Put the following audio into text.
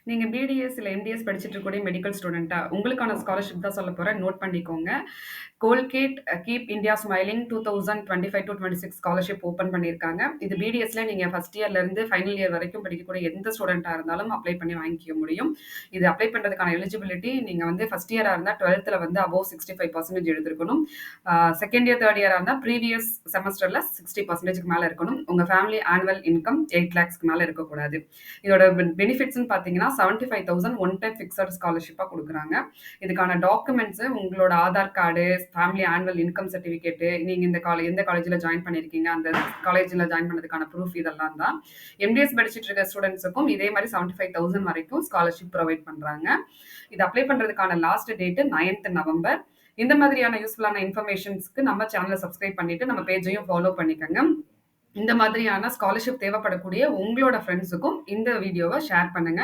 நீங்க பிடிஎஸ் இல்ல எம்டிஎஸ் படிச்சுட்டு இருக்கக்கூடிய மெடிக்கல் ஸ்டூடெண்ட்டா? உங்களுக்கான ஸ்காலர்ஷிப் தான் சொல்லப் போறேன். நோட் பண்ணிக்கோங்க. Colgate keep India smiling 2025-26 scholarship open பண்ணியிருக்காங்க. இது பிடிஎஸ்ல நீங்க ஃபர்ஸ்ட் இயர்ல இருந்து ஃபைனல் இயர் வரைக்கும் படிக்கக்கூடிய எந்த ஸ்டூடெண்ட்டா இருந்தாலும் அப்ளை பண்ணி வாங்கிக்க முடியும். இது அப்ளை பண்றதுக்கான எலிஜிபிலிட்டி நீங்க வந்து ஃபர்ஸ்ட் இயரா இருந்தா 12th வந்து அபோவ் 65% எடுத்திருக்கணும். செகண்ட் இயர், தேர்ட் இயரா இருந்தா ப்ரீவியஸ் செமஸ்டர்ல 60%க்கு மேல இருக்கணும். உங்க ஃபேமிலி ஆனுவல் இன்கம் 8 lakhsக்கு மேல இருக்கக்கூடாது. இதோட பெனிஃபிட்ஸ்ன்னு பார்த்தீங்கன்னா 75,000 ஒன் டைம் ஃபிக்ஸட் ஸ்காலர்ஷிப்பா குடுக்குறாங்க. இதுக்கான டாக்குமெண்ட்ஸ் உங்களோட Aadhaar card, family annual income certificate, நீங்க இந்த எந்த காலேஜ்ல ஜாயின் பண்ணியிருக்கீங்க, அந்த காலேஜ்ல ஜாயின் பண்ணதுக்கான ப்ரூஃப் இதெல்லாம் தான். எம்பிஎஸ் படிச்சுட்டு இருக்க ஸ்டூடெண்ட்ஸுக்கும் இதே மாதிரி 75,000 வரைக்கும் ஸ்காலர்ஷிப் ப்ரொவைட் பண்றாங்க. இது அப்ளை பண்றதுக்கான லாஸ்ட் டேட் 9th நவம்பர். இந்த மாதிரியான யூஸ்ஃபுல்லான இன்ஃபர்மேஷன்ஸ்க்கு நம்ம சேனலை சப்ஸ்கிரைப் பண்ணிட்டு நம்ம பேஜையும் ஃபாலோ பண்ணிக்கோங்க. இந்த மாதிரியான ஸ்காலர்ஷிப் தேவைப்படக்கூடிய உங்களோட ஃப்ரெண்ட்ஸுக்கும் இந்த வீடியோவை ஷேர் பண்ணுங்க.